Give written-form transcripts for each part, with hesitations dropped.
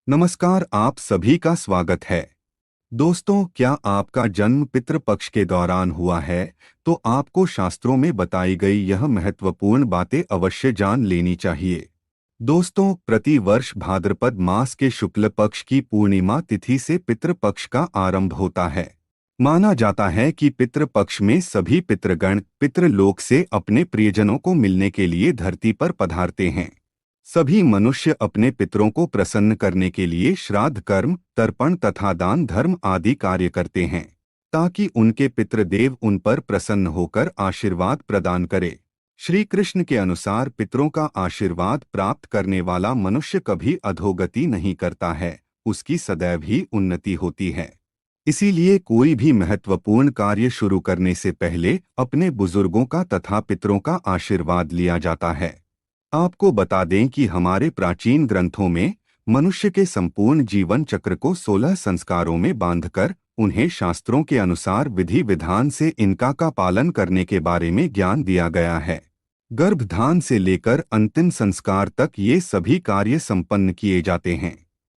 नमस्कार, आप सभी का स्वागत है। दोस्तों, क्या आपका जन्म पितृपक्ष के दौरान हुआ है तो आपको शास्त्रों में बताई गई यह महत्वपूर्ण बातें अवश्य जान लेनी चाहिए। दोस्तों, प्रति वर्ष भाद्रपद मास के शुक्ल पक्ष की पूर्णिमा तिथि से पितृपक्ष का आरंभ होता है। माना जाता है कि पितृपक्ष में सभी पितृगण पितृलोक से अपने प्रियजनों को मिलने के लिए धरती पर पधारते हैं। सभी मनुष्य अपने पितरों को प्रसन्न करने के लिए श्राद्ध कर्म, तर्पण तथा दान धर्म आदि कार्य करते हैं, ताकि उनके पितृदेव उन पर प्रसन्न होकर आशीर्वाद प्रदान करे। श्री कृष्ण के अनुसार पितरों का आशीर्वाद प्राप्त करने वाला मनुष्य कभी अधोगति नहीं करता है, उसकी सदैव ही उन्नति होती है। इसीलिए कोई भी महत्वपूर्ण कार्य शुरू करने से पहले अपने बुजुर्गों का तथा पितरों का आशीर्वाद लिया जाता है। आपको बता दें कि हमारे प्राचीन ग्रंथों में मनुष्य के संपूर्ण जीवन चक्र को 16 संस्कारों में बांधकर उन्हें शास्त्रों के अनुसार विधि विधान से इनका का पालन करने के बारे में ज्ञान दिया गया है। गर्भधान से लेकर अंतिम संस्कार तक ये सभी कार्य संपन्न किए जाते हैं।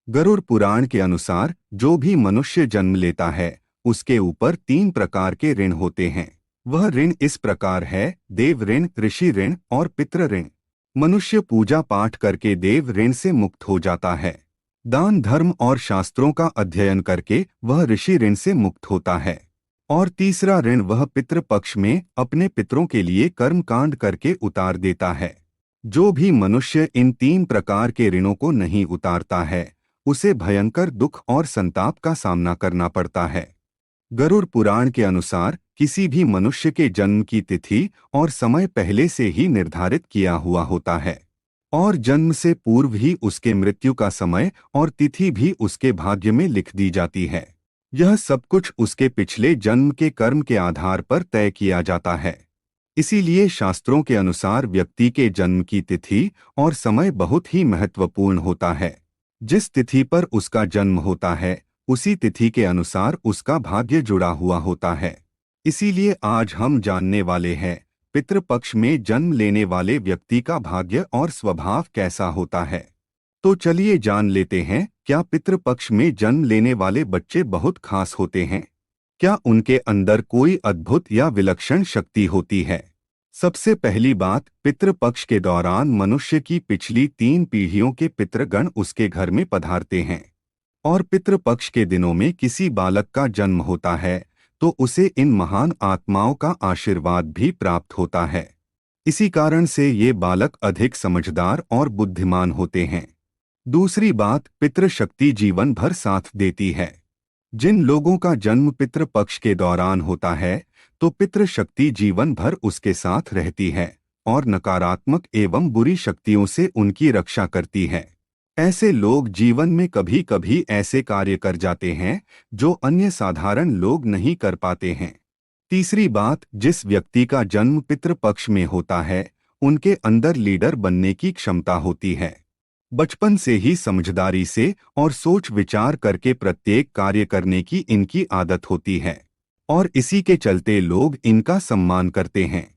गरुड़ पुराण के अनुसार जो भी मनुष्य जन्म लेता है उसके ऊपर 3 प्रकार के ऋण होते हैं। वह ऋण इस प्रकार है: देव ऋण, ऋषि ऋण और पितृ ऋण। मनुष्य पूजा पाठ करके देव ऋण से मुक्त हो जाता है। दान धर्म और शास्त्रों का अध्ययन करके वह ऋषि ऋण से मुक्त होता है। और तीसरा ऋण वह पितृ पक्ष में अपने पितरों के लिए कर्म कांड करके उतार देता है। जो भी मनुष्य इन 3 प्रकार के ऋणों को नहीं उतारता है उसे भयंकर दुख और संताप का सामना करना पड़ता है। गरुड़ पुराण के अनुसार किसी भी मनुष्य के जन्म की तिथि और समय पहले से ही निर्धारित किया हुआ होता है और जन्म से पूर्व ही उसके मृत्यु का समय और तिथि भी उसके भाग्य में लिख दी जाती है। यह सब कुछ उसके पिछले जन्म के कर्म के आधार पर तय किया जाता है। इसीलिए शास्त्रों के अनुसार व्यक्ति के जन्म की तिथि और समय बहुत ही महत्वपूर्ण होता है। जिस तिथि पर उसका जन्म होता है उसी तिथि के अनुसार उसका भाग्य जुड़ा हुआ होता है। इसीलिए आज हम जानने वाले हैं पितृपक्ष में जन्म लेने वाले व्यक्ति का भाग्य और स्वभाव कैसा होता है। तो चलिए जान लेते हैं, क्या पितृपक्ष में जन्म लेने वाले बच्चे बहुत खास होते हैं? क्या उनके अंदर कोई अद्भुत या विलक्षण शक्ति होती है? सबसे पहली बात, पितृपक्ष के दौरान मनुष्य की पिछली 3 पीढ़ियों के पितृगण उसके घर में पधारते हैं और पितृपक्ष के दिनों में किसी बालक का जन्म होता है तो उसे इन महान आत्माओं का आशीर्वाद भी प्राप्त होता है। इसी कारण से ये बालक अधिक समझदार और बुद्धिमान होते हैं। दूसरी बात, पितृशक्ति जीवन भर साथ देती है। जिन लोगों का जन्म पितृपक्ष के दौरान होता है तो पितृशक्ति जीवन भर उसके साथ रहती है और नकारात्मक एवं बुरी शक्तियों से उनकी रक्षा करती है। ऐसे लोग जीवन में कभी कभी ऐसे कार्य कर जाते हैं जो अन्य साधारण लोग नहीं कर पाते हैं। तीसरी बात, जिस व्यक्ति का जन्म पितृपक्ष में होता है उनके अंदर लीडर बनने की क्षमता होती है। बचपन से ही समझदारी से और सोच विचार करके प्रत्येक कार्य करने की इनकी आदत होती है और इसी के चलते लोग इनका सम्मान करते हैं।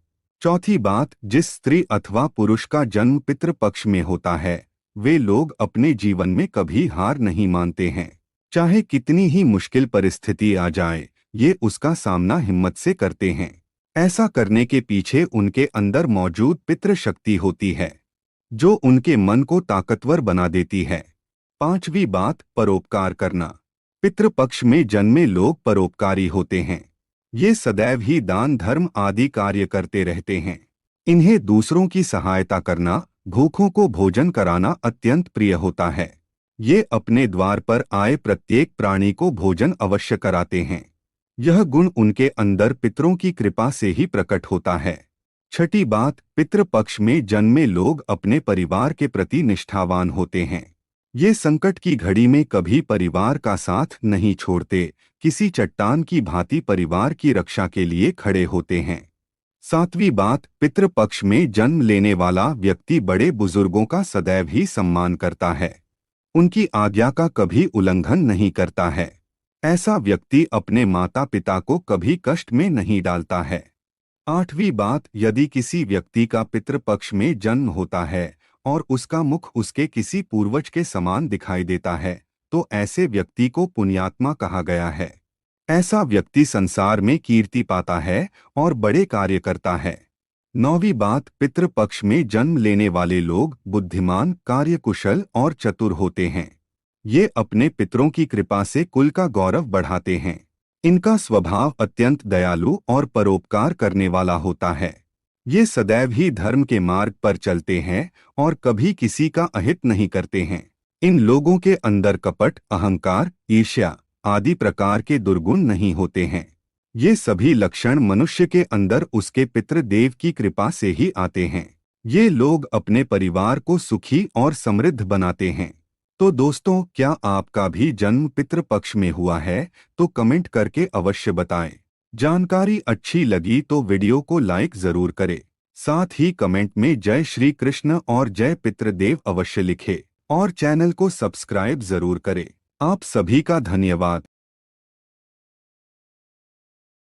चौथी बात, जिस स्त्री अथवा पुरुष का जन्म पितृपक्ष में होता है वे लोग अपने जीवन में कभी हार नहीं मानते हैं। चाहे कितनी ही मुश्किल परिस्थिति आ जाए, ये उसका सामना हिम्मत से करते हैं। ऐसा करने के पीछे उनके अंदर मौजूद पितृशक्ति होती है जो उनके मन को ताकतवर बना देती है। पांचवी बात, परोपकार करना। पितृपक्ष में जन्मे लोग परोपकारी होते हैं। ये सदैव ही दान धर्म आदि कार्य करते रहते हैं। इन्हें दूसरों की सहायता करना, भूखों को भोजन कराना अत्यंत प्रिय होता है। ये अपने द्वार पर आए प्रत्येक प्राणी को भोजन अवश्य कराते हैं। यह गुण उनके अंदर पितरों की कृपा से ही प्रकट होता है। छठी बात, पितृपक्ष में जन्मे लोग अपने परिवार के प्रति निष्ठावान होते हैं। ये संकट की घड़ी में कभी परिवार का साथ नहीं छोड़ते, किसी चट्टान की भांति परिवार की रक्षा के लिए खड़े होते हैं। सातवीं बात, पितृपक्ष में जन्म लेने वाला व्यक्ति बड़े बुजुर्गों का सदैव ही सम्मान करता है। उनकी आज्ञा का कभी उल्लंघन नहीं करता है। ऐसा व्यक्ति अपने माता पिता को कभी कष्ट में नहीं डालता है। आठवीं बात, यदि किसी व्यक्ति का पितृपक्ष में जन्म होता है और उसका मुख उसके किसी पूर्वज के समान दिखाई देता है, तो ऐसे व्यक्ति को पुण्यात्मा कहा गया है। ऐसा व्यक्ति संसार में कीर्ति पाता है और बड़े कार्य करता है। 9वीं बात, पितृपक्ष में जन्म लेने वाले लोग बुद्धिमान, कार्यकुशल और चतुर होते हैं। ये अपने पितरों की कृपा से कुल का गौरव बढ़ाते हैं। इनका स्वभाव अत्यंत दयालु और परोपकार करने वाला होता है। ये सदैव ही धर्म के मार्ग पर चलते हैं और कभी किसी का अहित नहीं करते हैं। इन लोगों के अंदर कपट, अहंकार, ईर्ष्या आदि प्रकार के दुर्गुण नहीं होते हैं। ये सभी लक्षण मनुष्य के अंदर उसके पितृदेव की कृपा से ही आते हैं। ये लोग अपने परिवार को सुखी और समृद्ध बनाते हैं। तो दोस्तों, क्या आपका भी जन्म पितृपक्ष में हुआ है? तो कमेंट करके अवश्य बताएं। जानकारी अच्छी लगी तो वीडियो को लाइक जरूर करें। साथ ही कमेंट में जय श्री कृष्ण और जय पितृदेव अवश्य लिखें और चैनल को सब्सक्राइब जरूर करें। आप सभी का धन्यवाद।